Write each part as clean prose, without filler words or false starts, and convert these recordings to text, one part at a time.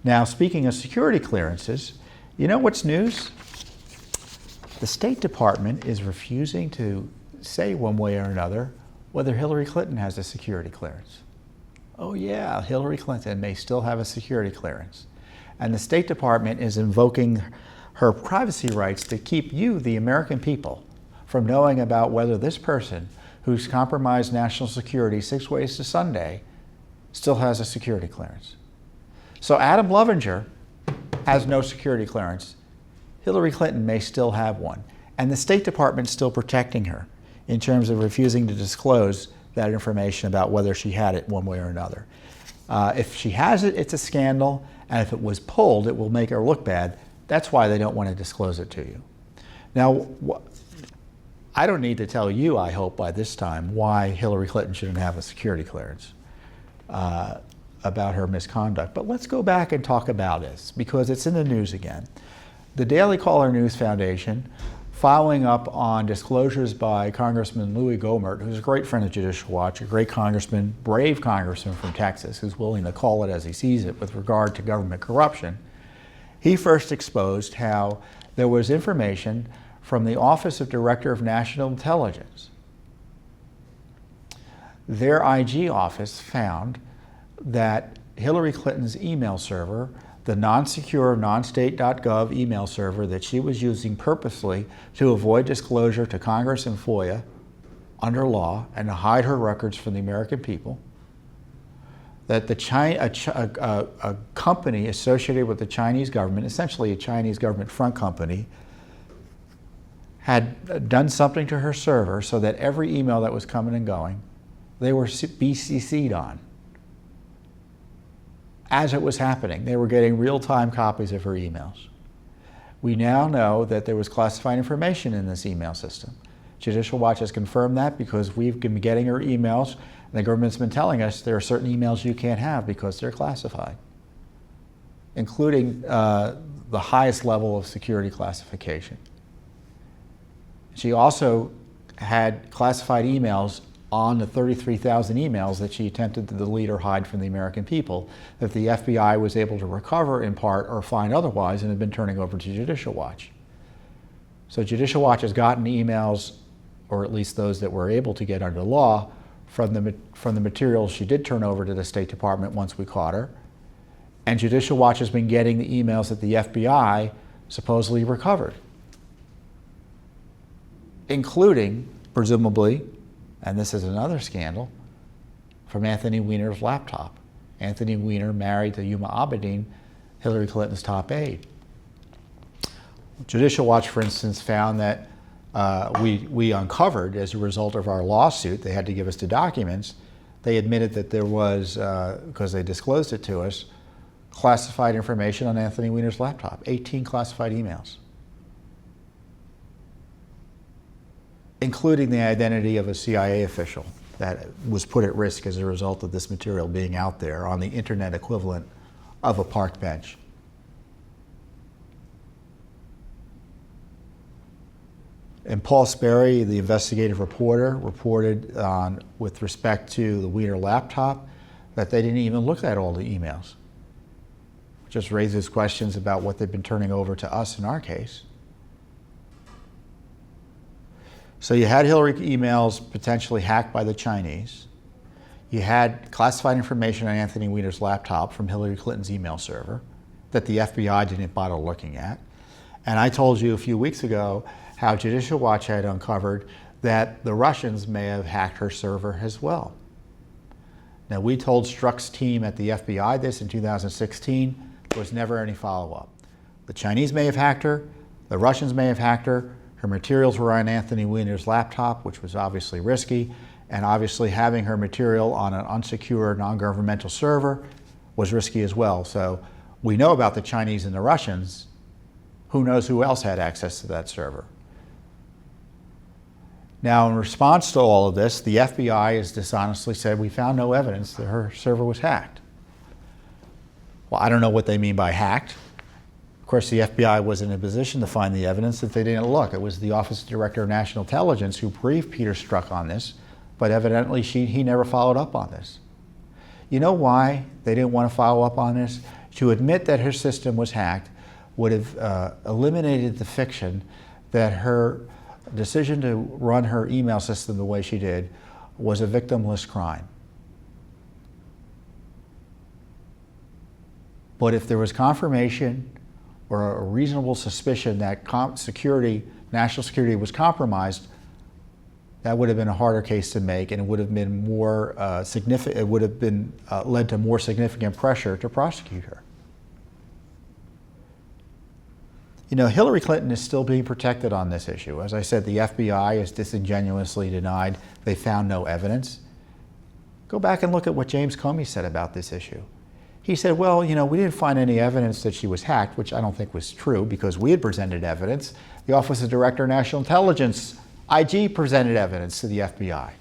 Now, speaking of security clearances, you know what's news? The State Department is refusing to say one way or another whether Hillary Clinton has a security clearance. Oh yeah, Hillary Clinton may still have a security clearance. And the State Department is invoking her privacy rights to keep you, the American people, from knowing about whether this person who's compromised national security 6 ways to Sunday still has a security clearance. So Adam Lovinger has no security clearance. Hillary Clinton may still have one. And the State Department's still protecting her in terms of refusing to disclose that information about whether she had it one way or another. If she has it, it's a scandal, and if it was pulled, it will make her look bad. That's why they don't want to disclose it to you. Now, I don't need to tell you, I hope by this time, why Hillary Clinton shouldn't have a security clearance about her misconduct. But let's go back and talk about this, because it's in the news again. The Daily Caller News Foundation, following up on disclosures by Congressman Louis Gohmert, who's a great friend of Judicial Watch, a great congressman, brave congressman from Texas, who's willing to call it as he sees it with regard to government corruption. He first exposed how there was information from the Office of Director of National Intelligence. Their IG office found that Hillary Clinton's email server, the non-secure nonstate.gov email server that she was using purposely to avoid disclosure to Congress and FOIA under law and to hide her records from the American people, that a company associated with the Chinese government, essentially a Chinese government front company, had done something to her server so that every email that was coming and going, they were BCC'd on. As it was happening, they were getting real-time copies of her emails. We now know that there was classified information in this email system. Judicial Watch has confirmed that because we've been getting her emails, and the government's been telling us there are certain emails you can't have because they're classified, including the highest level of security classification. She also had classified emails on the 33,000 emails that she attempted to delete or hide from the American people that the FBI was able to recover in part or find otherwise and had been turning over to Judicial Watch. So Judicial Watch has gotten emails, or at least those that were able to get under law, from the materials she did turn over to the State Department once we caught her. And Judicial Watch has been getting the emails that the FBI supposedly recovered, including, presumably, and this is another scandal, from Anthony Weiner's laptop. Anthony Weiner married to Huma Abedin, Hillary Clinton's top aide. Judicial Watch, for instance, found that we uncovered, as a result of our lawsuit, they had to give us the documents, they admitted that there was, because they disclosed it to us, classified information on Anthony Weiner's laptop, 18 classified emails, including the identity of a CIA official that was put at risk as a result of this material being out there on the internet equivalent of a park bench. And Paul Sperry, the investigative reporter, reported on, with respect to the Weiner laptop, that they didn't even look at all the emails. Just raises questions about what they've been turning over to us in our case. So you had Hillary emails potentially hacked by the Chinese. You had classified information on Anthony Weiner's laptop from Hillary Clinton's email server that the FBI didn't bother looking at. And I told you a few weeks ago how Judicial Watch had uncovered that the Russians may have hacked her server as well. Now, we told Strzok's team at the FBI this in 2016. There was never any follow-up. The Chinese may have hacked her. The Russians may have hacked her. Her materials were on Anthony Weiner's laptop, which was obviously risky, and obviously having her material on an unsecured, non-governmental server was risky as well. So we know about the Chinese and the Russians. Who knows who else had access to that server? Now, in response to all of this, the FBI has dishonestly said we found no evidence that her server was hacked. Well, I don't know what they mean by hacked. Of course, the FBI was in a position to find the evidence that they didn't look. It was the Office of Director of National Intelligence who briefed Peter Strzok on this, but evidently he never followed up on this. You know why they didn't want to follow up on this? To admit that her system was hacked would have eliminated the fiction that her decision to run her email system the way she did was a victimless crime. But if there was confirmation or a reasonable suspicion that national security was compromised, that would have been a harder case to make, and it would have been more significant. It would have been led to more significant pressure to prosecute her. You know, Hillary Clinton is still being protected on this issue. As I said, the FBI has disingenuously denied they found no evidence. Go back and look at what James Comey said about this issue. He said, well, you know, we didn't find any evidence that she was hacked, which I don't think was true because we had presented evidence. The Office of Director of National Intelligence, IG, presented evidence to the FBI.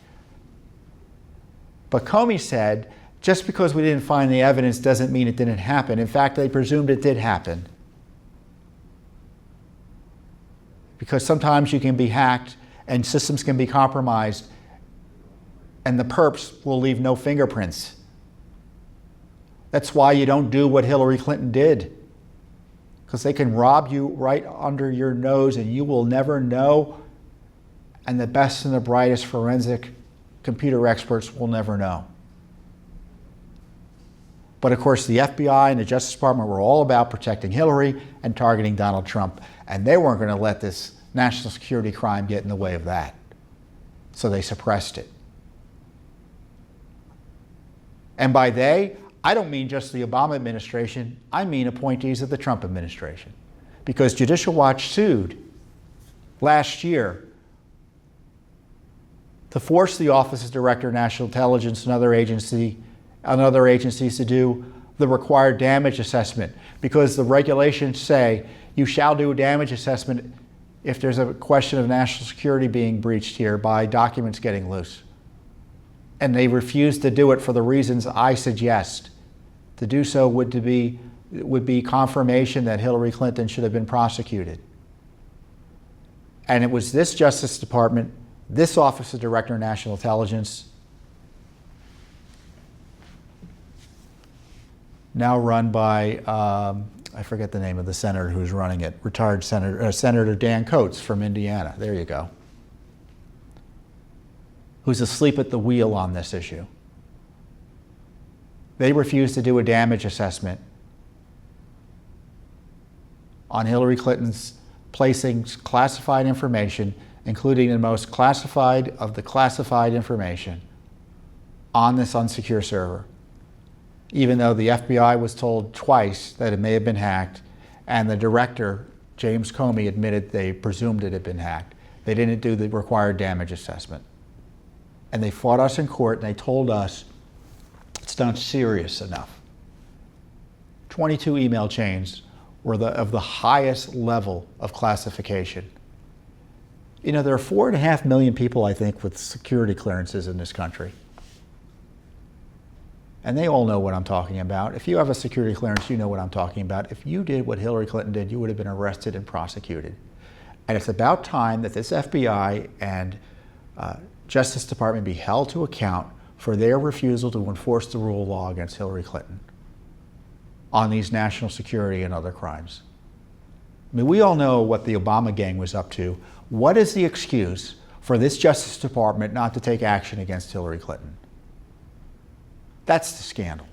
But Comey said, just because we didn't find the evidence doesn't mean it didn't happen. In fact, they presumed it did happen. Because sometimes you can be hacked and systems can be compromised and the perps will leave no fingerprints. That's why you don't do what Hillary Clinton did. Because they can rob you right under your nose and you will never know, and the best and the brightest forensic computer experts will never know. But of course the FBI and the Justice Department were all about protecting Hillary and targeting Donald Trump, and they weren't going to let this national security crime get in the way of that. So they suppressed it. And by they, I don't mean just the Obama administration, I mean appointees of the Trump administration. Because Judicial Watch sued last year to force the Office of Director of National Intelligence and other agencies to do the required damage assessment, because the regulations say you shall do a damage assessment if there's a question of national security being breached here by documents getting loose. And they refused to do it for the reasons I suggest. To do so would be confirmation that Hillary Clinton should have been prosecuted. And it was this Justice Department, this Office of Director of National Intelligence, now run by, I forget the name of the senator who's running it, retired Senator Dan Coats from Indiana. There you go. Who's asleep at the wheel on this issue. They refused to do a damage assessment on Hillary Clinton's placing classified information, including the most classified of the classified information, on this unsecure server, even though the FBI was told twice that it may have been hacked, and the director, James Comey, admitted they presumed it had been hacked. They didn't do the required damage assessment. And they fought us in court, and they told us it's not serious enough. 22 email chains were of the highest level of classification. You know, there are 4.5 million people, I think, with security clearances in this country. And they all know what I'm talking about. If you have a security clearance, you know what I'm talking about. If you did what Hillary Clinton did, you would have been arrested and prosecuted. And it's about time that this FBI and Justice Department be held to account for their refusal to enforce the rule of law against Hillary Clinton on these national security and other crimes. I mean, we all know what the Obama gang was up to. What is the excuse for this Justice Department not to take action against Hillary Clinton? That's the scandal.